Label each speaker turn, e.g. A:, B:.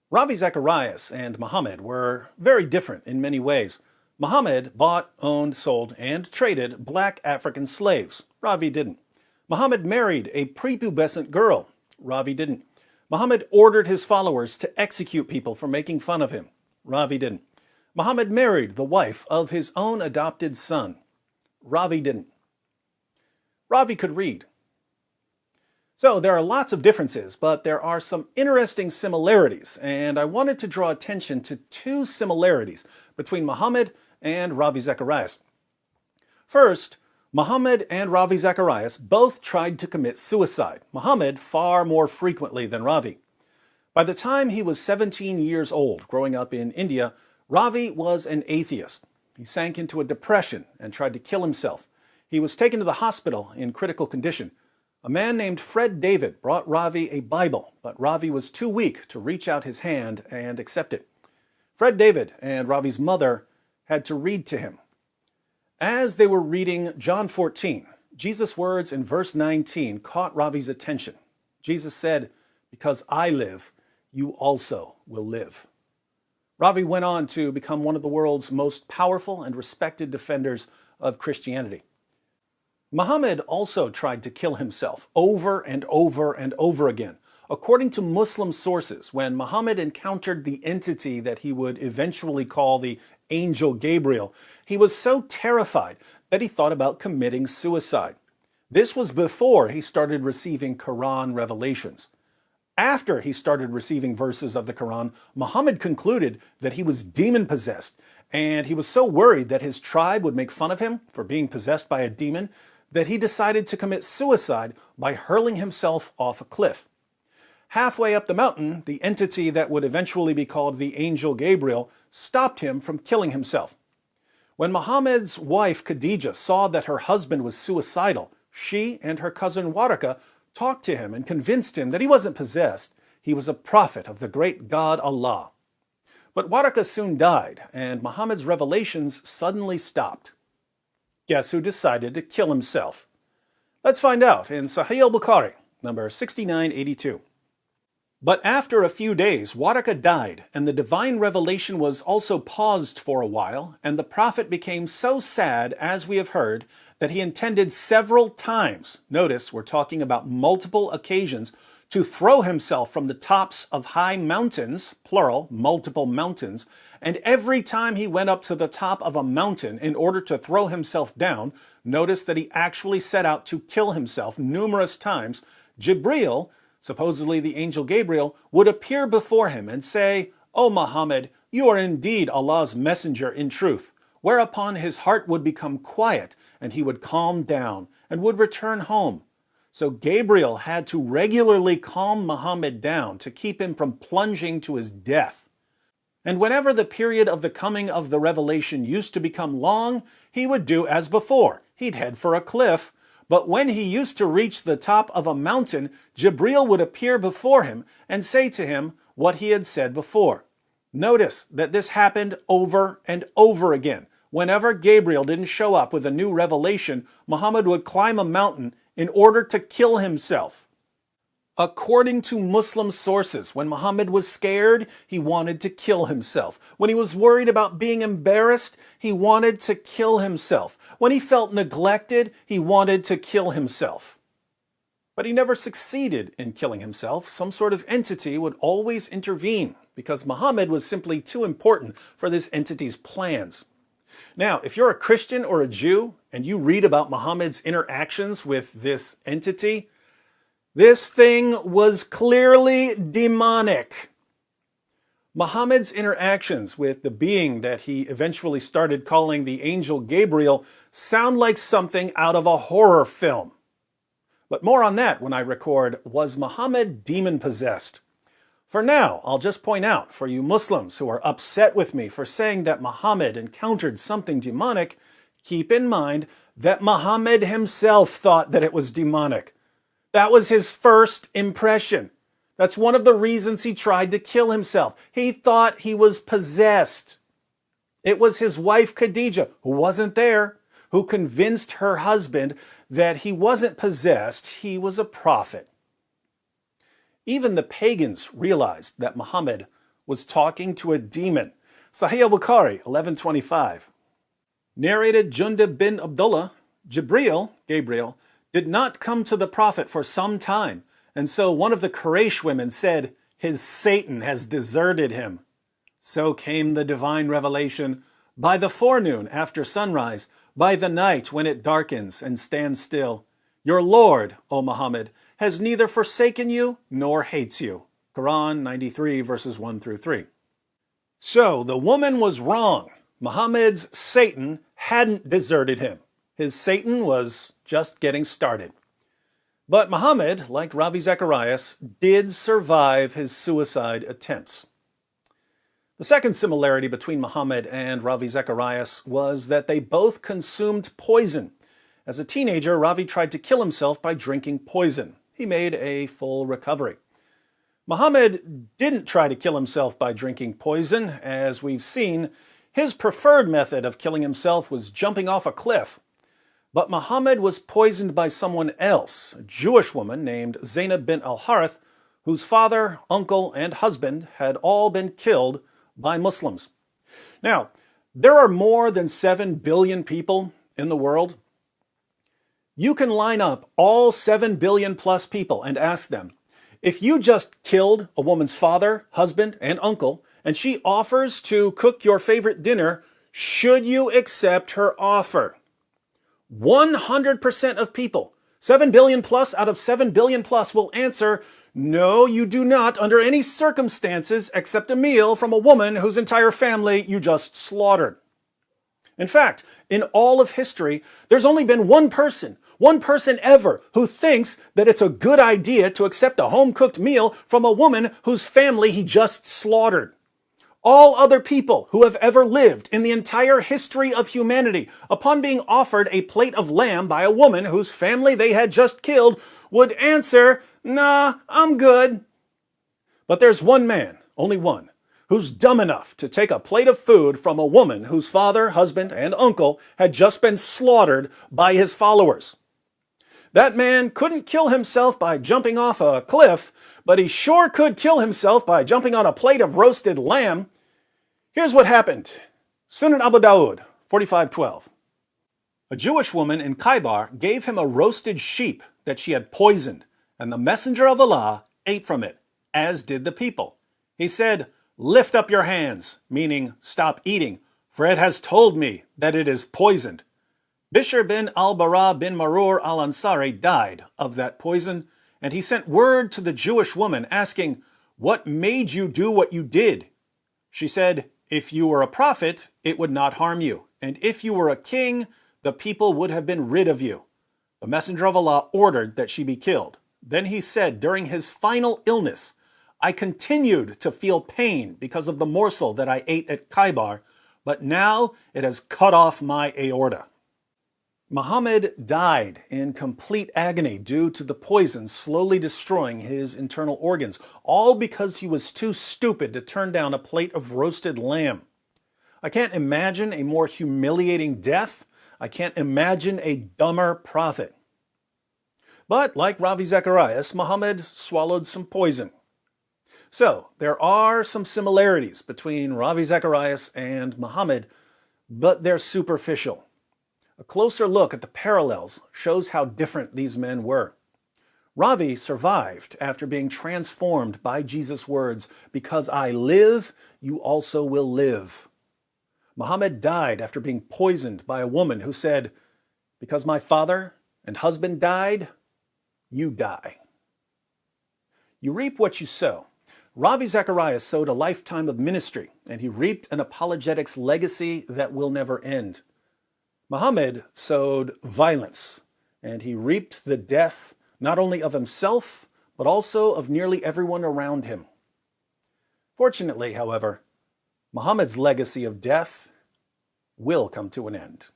A: Ravi Zacharias and Muhammad were very different in many ways. Muhammad bought, owned, sold, and traded black African slaves. Ravi didn't. Muhammad married a prepubescent girl. Ravi didn't. Muhammad ordered his followers to execute people for making fun of him. Ravi didn't. Muhammad married the wife of his own adopted son. Ravi didn't. Ravi could read. So there are lots of differences, but there are some interesting similarities, and I wanted to draw attention to two similarities between Muhammad and Ravi Zacharias. First, Muhammad and Ravi Zacharias both tried to commit suicide, Muhammad far more frequently than Ravi. By the time he was 17 years old, growing up in India, Ravi was an atheist. He sank into a depression and tried to kill himself. He was taken to the hospital in critical condition. A man named Fred David brought Ravi a Bible, but Ravi was too weak to reach out his hand and accept it. Fred David and Ravi's mother had to read to him. As they were reading John 14, Jesus' words in verse 19 caught Ravi's attention. Jesus said, "Because I live, you also will live." Ravi went on to become one of the world's most powerful and respected defenders of Christianity. Muhammad also tried to kill himself over and over and over again. According to Muslim sources, when Muhammad encountered the entity that he would eventually call the angel Gabriel, he was so terrified that he thought about committing suicide. This was before he started receiving Quran revelations. After he started receiving verses of the Quran, Muhammad concluded that he was demon-possessed, and he was so worried that his tribe would make fun of him for being possessed by a demon that he decided to commit suicide by hurling himself off a cliff. Halfway up the mountain, the entity that would eventually be called the angel Gabriel stopped him from killing himself. When Muhammad's wife Khadijah saw that her husband was suicidal, she and her cousin Waraka talked to him and convinced him that he wasn't possessed. He was a prophet of the great God Allah. But Waraka soon died, and Muhammad's revelations suddenly stopped. Guess who decided to kill himself? Let's find out in Sahih al-Bukhari, number 6982. But after a few days, Waraka died, and the divine revelation was also paused for a while, and the prophet became so sad, as we have heard, that he intended several times, notice we're talking about multiple occasions, to throw himself from the tops of high mountains, plural, multiple mountains, and every time he went up to the top of a mountain in order to throw himself down, notice that he actually set out to kill himself numerous times. Jibril, supposedly the angel Gabriel, would appear before him and say, "O Muhammad, you are indeed Allah's messenger in truth," whereupon his heart would become quiet and he would calm down and would return home. So Gabriel had to regularly calm Muhammad down to keep him from plunging to his death. And whenever the period of the coming of the revelation used to become long, he would do as before. He'd head for a cliff. But when he used to reach the top of a mountain, Jibril would appear before him and say to him what he had said before. Notice that this happened over and over again. Whenever Gabriel didn't show up with a new revelation, Muhammad would climb a mountain in order to kill himself. According to Muslim sources, when Muhammad was scared, he wanted to kill himself. When he was worried about being embarrassed, he wanted to kill himself. When he felt neglected, he wanted to kill himself. But he never succeeded in killing himself. Some sort of entity would always intervene because Muhammad was simply too important for this entity's plans. Now, if you're a Christian or a Jew and you read about Muhammad's interactions with this entity, this thing was clearly demonic. Muhammad's interactions with the being that he eventually started calling the angel Gabriel sound like something out of a horror film. But more on that when I record, was Muhammad demon-possessed? For now, I'll just point out, for you Muslims who are upset with me for saying that Muhammad encountered something demonic, keep in mind that Muhammad himself thought that it was demonic. That was his first impression. That's one of the reasons he tried to kill himself. He thought he was possessed. It was his wife Khadijah, who wasn't there, who convinced her husband that he wasn't possessed, he was a prophet. Even the pagans realized that Muhammad was talking to a demon. Sahih al-Bukhari, 1125. Narrated Jundub bin Abdullah, Gabriel, did not come to the Prophet for some time, and so one of the Quraysh women said, "His Satan has deserted him." So came the divine revelation, "By the forenoon after sunrise, by the night when it darkens and stands still, your Lord, O Muhammad, has neither forsaken you nor hates you." Quran 93 verses 1 through 3. So the woman was wrong. Muhammad's Satan hadn't deserted him. His Satan was just getting started. But Muhammad, like Ravi Zacharias, did survive his suicide attempts. The second similarity between Muhammad and Ravi Zacharias was that they both consumed poison. As a teenager, Ravi tried to kill himself by drinking poison. He made a full recovery. Muhammad didn't try to kill himself by drinking poison. As we've seen, his preferred method of killing himself was jumping off a cliff. But Muhammad was poisoned by someone else, a Jewish woman named Zainab bint al-Harith, whose father, uncle, and husband had all been killed by Muslims. Now, there are more than 7 billion people in the world. You can line up all 7 billion plus people and ask them, if you just killed a woman's father, husband, and uncle, and she offers to cook your favorite dinner, should you accept her offer? 100% of people, 7 billion plus out of 7 billion plus, will answer, no, you do not, under any circumstances, accept a meal from a woman whose entire family you just slaughtered. In fact, in all of history, there's only been one person ever who thinks that it's a good idea to accept a home-cooked meal from a woman whose family he just slaughtered. All other people who have ever lived in the entire history of humanity, upon being offered a plate of lamb by a woman whose family they had just killed, would answer, nah, I'm good. But there's one man, only one, who's dumb enough to take a plate of food from a woman whose father, husband, and uncle had just been slaughtered by his followers. That man couldn't kill himself by jumping off a cliff, but he sure could kill himself by jumping on a plate of roasted lamb. Here's what happened. Sunan Abu Dawud, 4512. A Jewish woman in Khaybar gave him a roasted sheep that she had poisoned, and the messenger of Allah ate from it, as did the people. He said, "Lift up your hands," meaning stop eating, "for it has told me that it is poisoned." Bishr bin al-Bara bin Marur al-Ansari died of that poison, and he sent word to the Jewish woman asking, "What made you do what you did?" She said, "If you were a prophet, it would not harm you, and if you were a king, the people would have been rid of you." The messenger of Allah ordered that she be killed. Then he said during his final illness, "I continued to feel pain because of the morsel that I ate at Khaybar, but now it has cut off my aorta." Muhammad died in complete agony due to the poison slowly destroying his internal organs, all because he was too stupid to turn down a plate of roasted lamb. I can't imagine a more humiliating death. I can't imagine a dumber prophet. But like Ravi Zacharias, Muhammad swallowed some poison. So there are some similarities between Ravi Zacharias and Muhammad, but they're superficial. A closer look at the parallels shows how different these men were. Ravi survived after being transformed by Jesus' words, "Because I live, you also will live." Muhammad died after being poisoned by a woman who said, "Because my father and husband died, you die." You reap what you sow. Ravi Zacharias sowed a lifetime of ministry, and he reaped an apologetics legacy that will never end. Muhammad sowed violence, and he reaped the death not only of himself, but also of nearly everyone around him. Fortunately, however, Muhammad's legacy of death will come to an end.